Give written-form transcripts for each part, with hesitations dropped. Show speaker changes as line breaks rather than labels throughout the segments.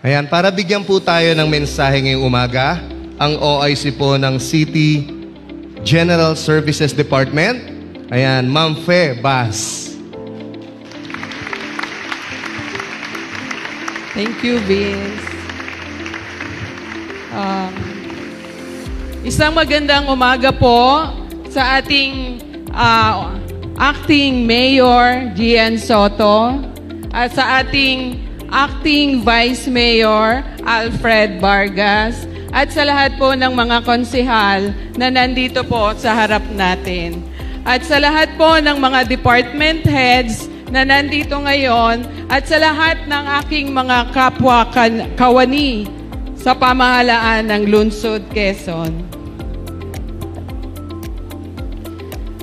Ayan, para bigyan po tayo ng mensahe ngayong umaga, ang OIC po ng City General Services Department. Ayan, Ma'am Fe Bas.
Thank you, Vince. Isang magandang umaga po sa ating Acting Mayor Gian Soto at sa ating Acting Vice Mayor Alfred Vargas at sa lahat po ng mga konsehal na nandito po sa harap natin. At sa lahat po ng mga department heads na nandito ngayon at sa lahat ng aking mga kapwa kawani sa pamahalaan ng Lungsod Quezon.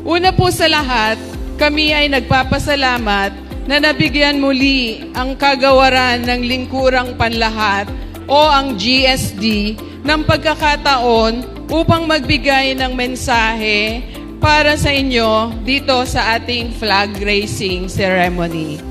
Una po sa lahat, kami ay nagpapasalamat na nabigyan muli ang kagawaran ng Lingkurang Panlahat o ang GSD ng pagkakataon upang magbigay ng mensahe para sa inyo dito sa ating flag raising ceremony.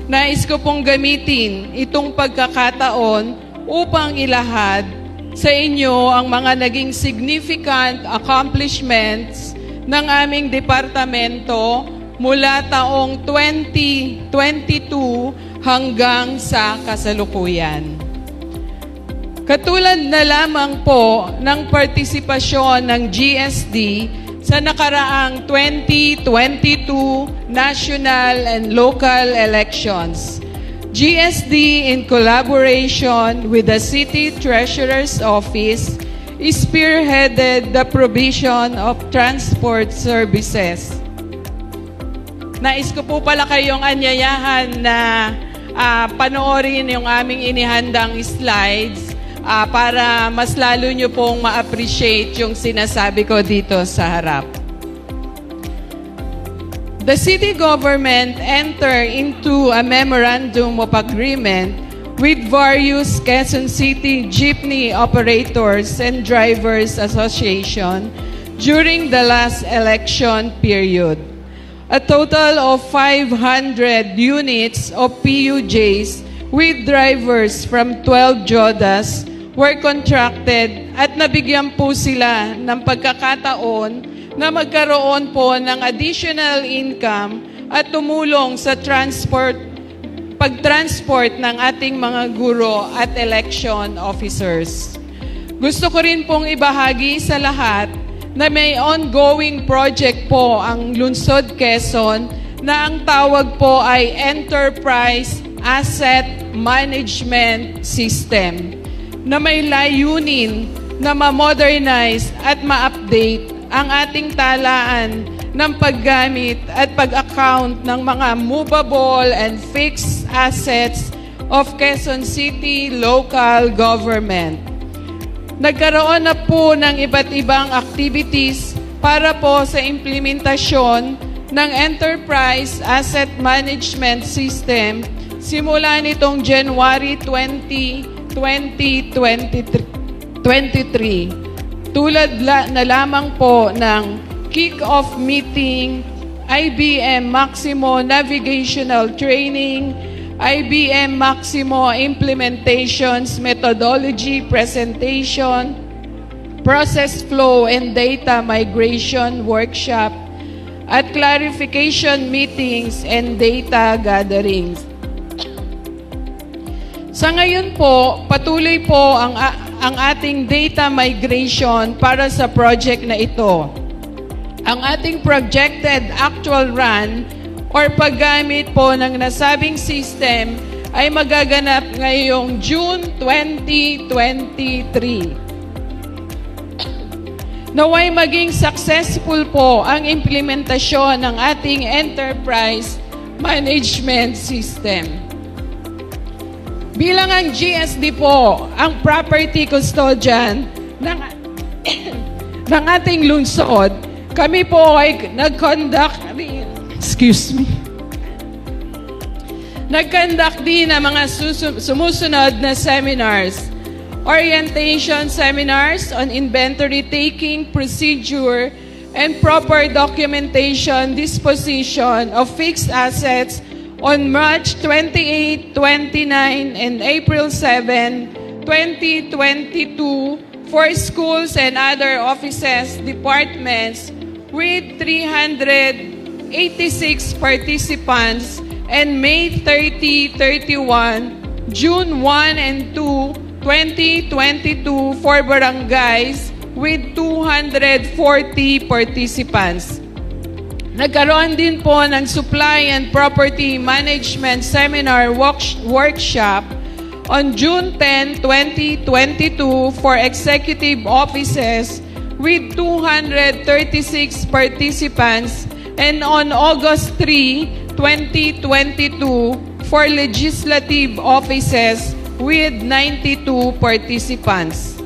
Nais ko pong gamitin itong pagkakataon upang ilahad sa inyo ang mga naging significant accomplishments ng aming departamento mula taong 2022 hanggang sa kasalukuyan. Katulad na lamang po ng partisipasyon ng GSD sa nakaraang 2022 national and local elections, GSD in collaboration with the City Treasurer's Office spearheaded the provision of transport services. Nais ko po pala kayong anyayahan na panoorin yung aming inihandang slides para mas lalo nyo pong ma-appreciate yung sinasabi ko dito sa harap. The city government entered into a memorandum of agreement with various Quezon City Jeepney Operators and Drivers Association during the last election period. A total of 500 units of PUJs with drivers from 12 JODAs were contracted at nabigyan po sila ng pagkakataon na magkaroon po ng additional income at tumulong sa pag-transport ng ating mga guro at election officers. Gusto ko rin pong ibahagi sa lahat na may ongoing project po ang Lungsod Quezon na ang tawag po ay Enterprise Asset Management System na may layunin na ma-modernize at ma-update ang ating talaan ng paggamit at pag-account ng mga movable and fixed assets of Quezon City local government. Nagkaroon na po ng iba't ibang activities para po sa implementasyon ng Enterprise Asset Management System simula nitong January 20, 2023. Tulad na lamang po ng kick-off meeting, IBM Maximo Navigational Training, IBM Maximo Implementations Methodology Presentation, Process Flow and Data Migration Workshop, at clarification meetings and data gatherings. Sa ngayon po, patuloy po ang ating data migration para sa project na ito. Ang ating projected actual run or paggamit po ng nasabing system ay magaganap ngayong June 2023. Naway maging successful po ang implementasyon ng ating Enterprise Management System. Bilang ang GSD po, ang property custodian ng ating lungsod, kami po ay nag-conduct din ng mga sumusunod na seminars. Orientation seminars on inventory taking procedure and proper documentation disposition of fixed assets on March 28, 29, and April 7, 2022 for schools and other offices, departments with 386 participants, and May 30, 31, June 1 and 2, 2022 for barangays with 240 participants. Nagkaroon din po ng Supply and Property Management Seminar Workshop on June 10, 2022 for executive offices with 236 participants, and on August 3, 2022 for legislative offices with 92 participants.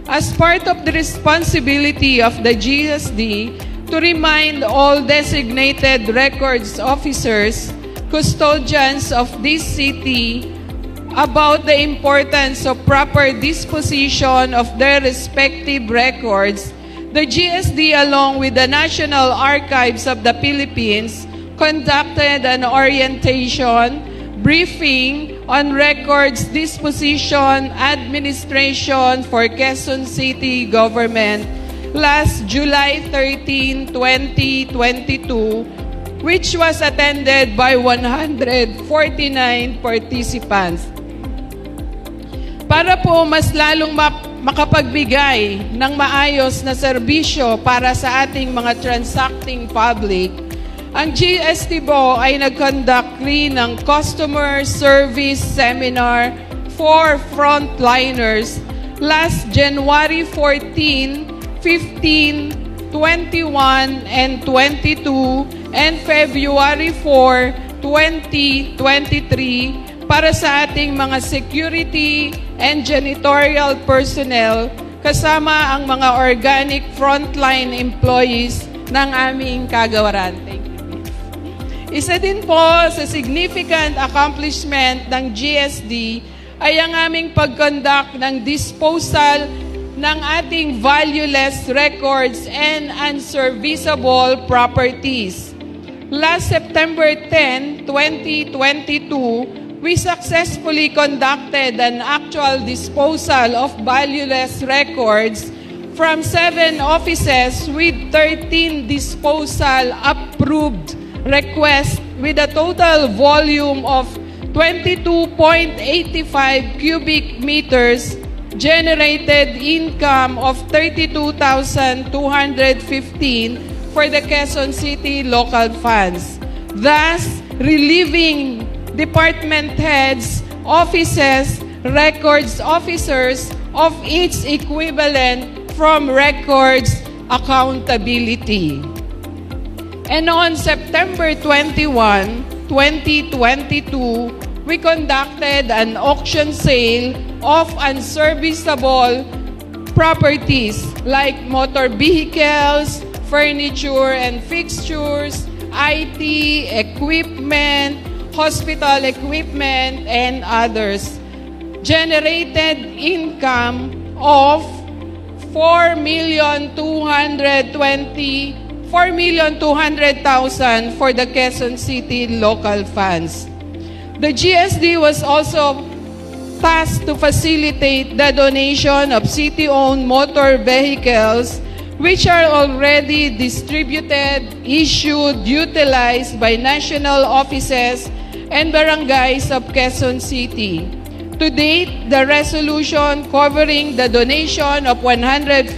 As part of the responsibility of the GSD to remind all designated records officers, custodians of this city, about the importance of proper disposition of their respective records, the GSD, along with the National Archives of the Philippines, conducted an orientation briefing on records disposition administration for Quezon City government last July 13, 2022, which was attended by 149 participants. Para po mas lalong makapagbigay ng maayos na serbisyo para sa ating mga transacting public, ang GST po ay nag-conduct rin ng Customer Service Seminar for Frontliners last January 14, 15, 21, and 22, and February 4, 2023 para sa ating mga security and janitorial personnel kasama ang mga organic frontline employees ng aming kagawaran. Isa din po sa significant accomplishment ng GSD ay ang aming pag-conduct ng disposal ng ating valueless records and unserviceable properties. Last September 10, 2022, we successfully conducted an actual disposal of valueless records from 7 offices with 13 disposal approved request with a total volume of 22.85 cubic meters, generated income of 32,215 for the Quezon City local funds, thus relieving department heads, offices, records officers of its equivalent from records accountability. And on September 21, 2022, we conducted an auction sale of unserviceable properties like motor vehicles, furniture and fixtures, IT equipment, hospital equipment, and others. Generated income of 4,200,000 for the Quezon City local funds. The GSD was also tasked to facilitate the donation of city-owned motor vehicles which are already distributed, issued, utilized by national offices and barangays of Quezon City. To date, the resolution covering the donation of 142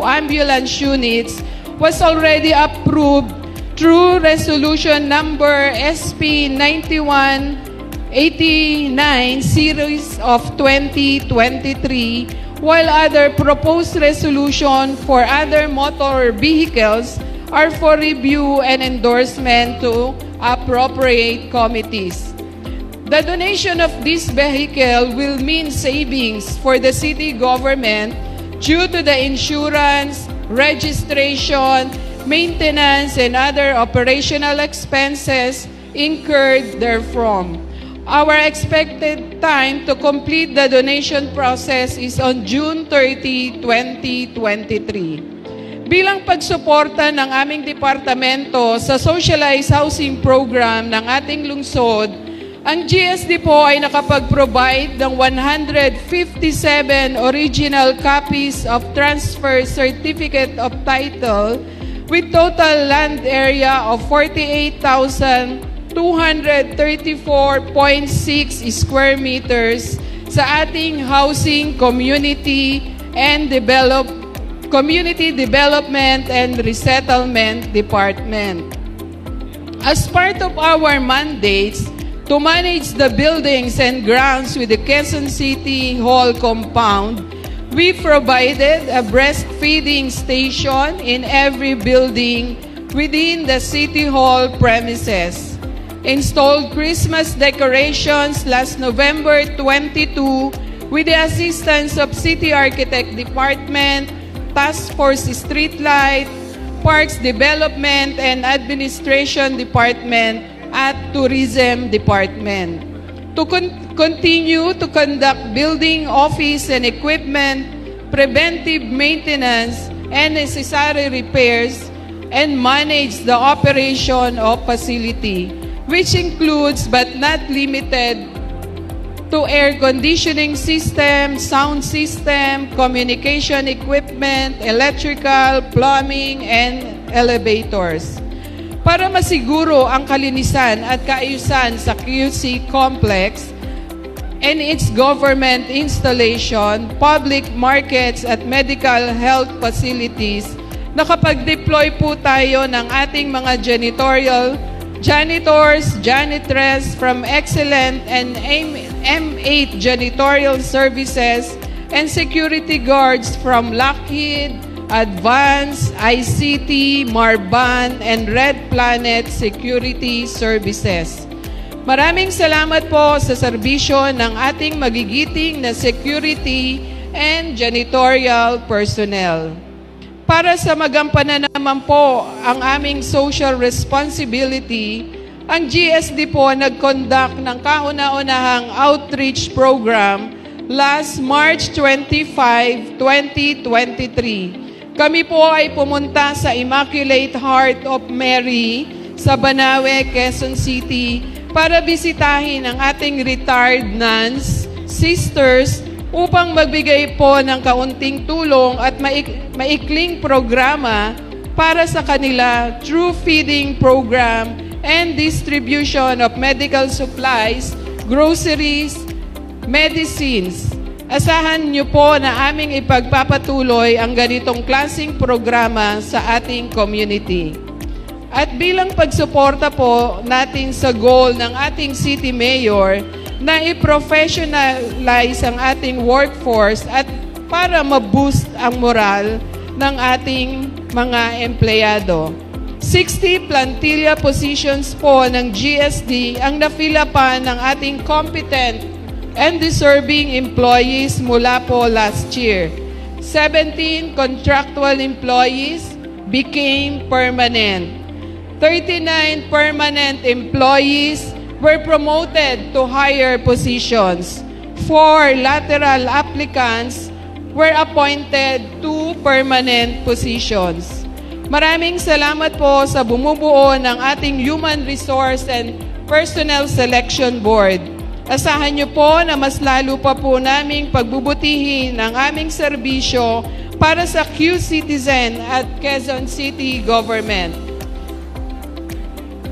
ambulance units was already approved through resolution number SP 9189 series of 2023, while other proposed resolution for other motor vehicles are for review and endorsement to appropriate committees. The donation of this vehicle will mean savings for the city government due to the insurance, registration, maintenance, and other operational expenses incurred therefrom. Our expected time to complete the donation process is on June 30, 2023. Bilang pagsuporta ng aming departamento sa socialized housing program ng ating lungsod, ang GSD po ay nakapag-provide ng 157 original copies of Transfer Certificate of Title with total land area of 48,234.6 square meters sa ating Housing, Community Development and Resettlement Department. As part of our mandates to manage the buildings and grounds with the Quezon City Hall compound, we provided a breastfeeding station in every building within the City Hall premises, installed Christmas decorations last November 22 with the assistance of City Architect Department, Task Force Streetlight, Parks Development and Administration Department, at Tourism Department. To continue to conduct building, office, and equipment, preventive maintenance, and necessary repairs, and manage the operation of facility, which includes but not limited to air conditioning system, sound system, communication equipment, electrical, plumbing, and elevators. Para masiguro ang kalinisan at kaayusan sa QC complex and its government installation, public markets at medical health facilities, nakapag-deploy po tayo ng ating mga janitors, janitress from excellent and M8 janitorial services and security guards from Lockheed, Advance, ICT, Marban, and Red Planet Security Services. Maraming salamat po sa serbisyo ng ating magigiting na security and janitorial personnel. Para sa magampanan naman po ang aming social responsibility, ang GSD po nag-conduct ng kauna-unahang outreach program last March 25, 2023. Kami po ay pumunta sa Immaculate Heart of Mary sa Banawe, Quezon City para bisitahin ang ating retired nuns, sisters, upang magbigay po ng kaunting tulong at maikling programa para sa kanila through feeding program and distribution of medical supplies, groceries, medicines. Asahan niyo po na aming ipagpapatuloy ang ganitong klaseng programa sa ating community. At bilang pagsuporta po natin sa goal ng ating City Mayor na i-professionalize ang ating workforce at para ma-boost ang moral ng ating mga empleyado. 60 plantilla positions po ng GSD ang nafila pa ng ating competent and deserving employees mula po last year. 17 contractual employees became permanent. 39 permanent employees were promoted to higher positions. 4 lateral applicants were appointed to permanent positions. Maraming salamat po sa bumubuo ng ating Human Resource and Personnel Selection Board. Asahan niyo po na mas lalo pa po naming pagbubutihin ang aming serbisyo para sa Q-Citizen at Quezon City Government.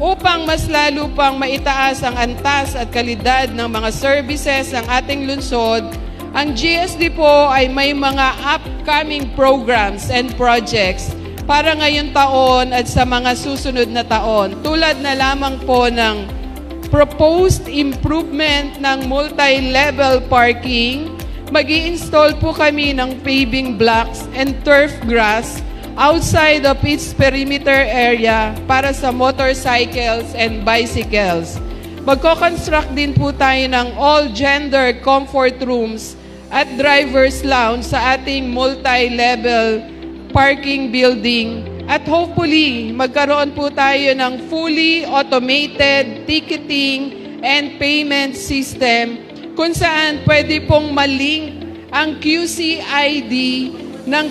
Upang mas lalo pang maitaas ang antas at kalidad ng mga services ng ating lungsod, ang GSD po ay may mga upcoming programs and projects para ngayong taon at sa mga susunod na taon. Tulad na lamang po ng proposed improvement ng multi-level parking, mag-i-install po kami ng paving blocks and turf grass outside of its perimeter area para sa motorcycles and bicycles. Magko-construct din po tayo ng all-gender comfort rooms at driver's lounge sa ating multi-level parking building. At hopefully, magkaroon po tayo ng fully automated ticketing and payment system kung saan pwede pong malink ang QCID ng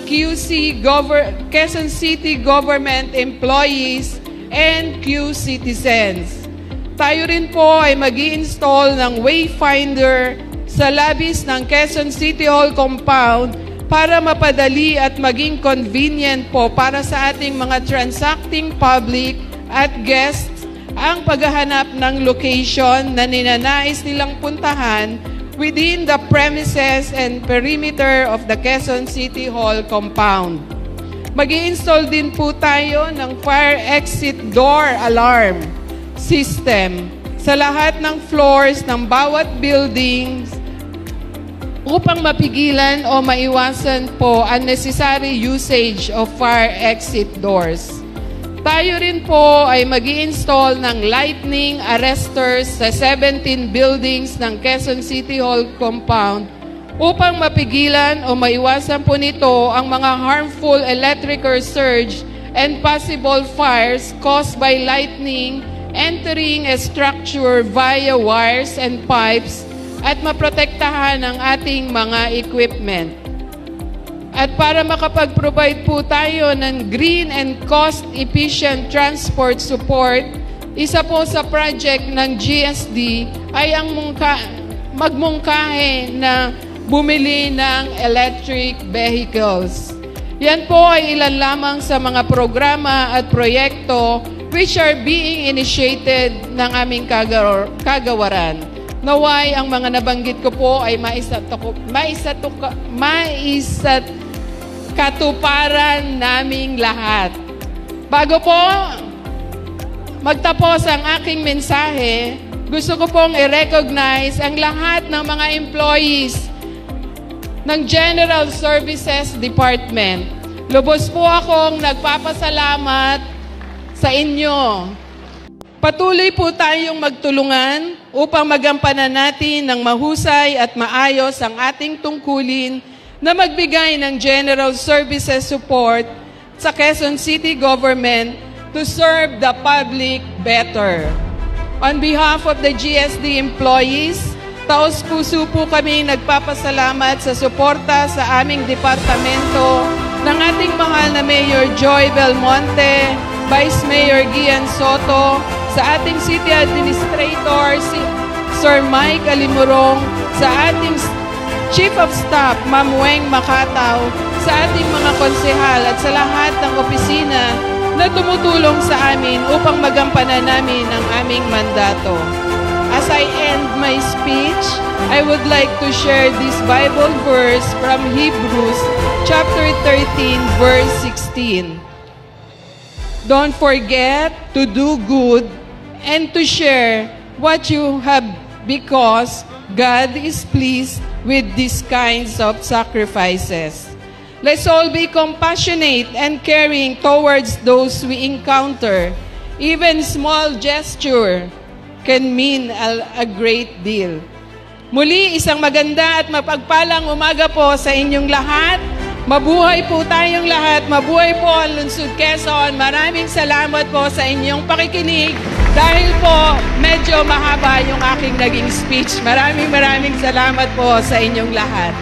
Quezon City government employees and Q-citizens. Tayo rin po ay mag-i-install ng wayfinder sa labis ng Quezon City Hall compound para mapadali at maging convenient po para sa ating mga transacting public at guests ang paghahanap ng location na ninanais nilang puntahan within the premises and perimeter of the Quezon City Hall compound. Mag-i-install din po tayo ng fire exit door alarm system sa lahat ng floors ng bawat buildings upang mapigilan o maiwasan po unnecessary usage of fire exit doors. Tayo rin po ay mag-i-install ng lightning arresters sa 17 buildings ng Quezon City Hall compound upang mapigilan o maiwasan po nito ang mga harmful electrical surge and possible fires caused by lightning entering a structure via wires and pipes at maprotektahan ang ating mga equipment. At para makapag-provide po tayo ng green and cost-efficient transport support, isa po sa project ng GSD ay ang magmungkahe na bumili ng electric vehicles. Yan po ay ilan lamang sa mga programa at proyekto which are being initiated ng aming kagawaran. Naway ang mga nabanggit ko po ay katuparan naming lahat. Bago po magtapos ang aking mensahe, gusto ko pong i-recognize ang lahat ng mga employees ng General Services Department. Lubos po akong nagpapasalamat sa inyo. Patuloy po tayong magtulungan upang magampanan natin ng mahusay at maayos ang ating tungkulin na magbigay ng general services support sa Quezon City Government to serve the public better. On behalf of the GSD employees, taos-puso po kami nagpapasalamat sa suporta sa aming departamento ng ating mahal na Mayor Joy Belmonte, Vice Mayor Gian Soto, sa ating City Administrator, Sir Mike Alimurong, sa ating Chief of Staff, Ma'am Weng Makataw, sa ating mga konsehal at sa lahat ng opisina na tumutulong sa amin upang magampanan namin ang aming mandato. As I end my speech, I would like to share this Bible verse from Hebrews chapter 13, verse 16. Don't forget to do good and to share what you have, because God is pleased with these kinds of sacrifices. Let's all be compassionate and caring towards those we encounter. Even small gesture can mean a great deal. Muli, isang maganda at mapagpalang umaga po sa inyong lahat. Mabuhay po tayong lahat. Mabuhay po ang Lungsod Quezon. Maraming salamat po sa inyong pakikinig. Dahil po medyo mahaba yung aking naging speech. Maraming salamat po sa inyong lahat.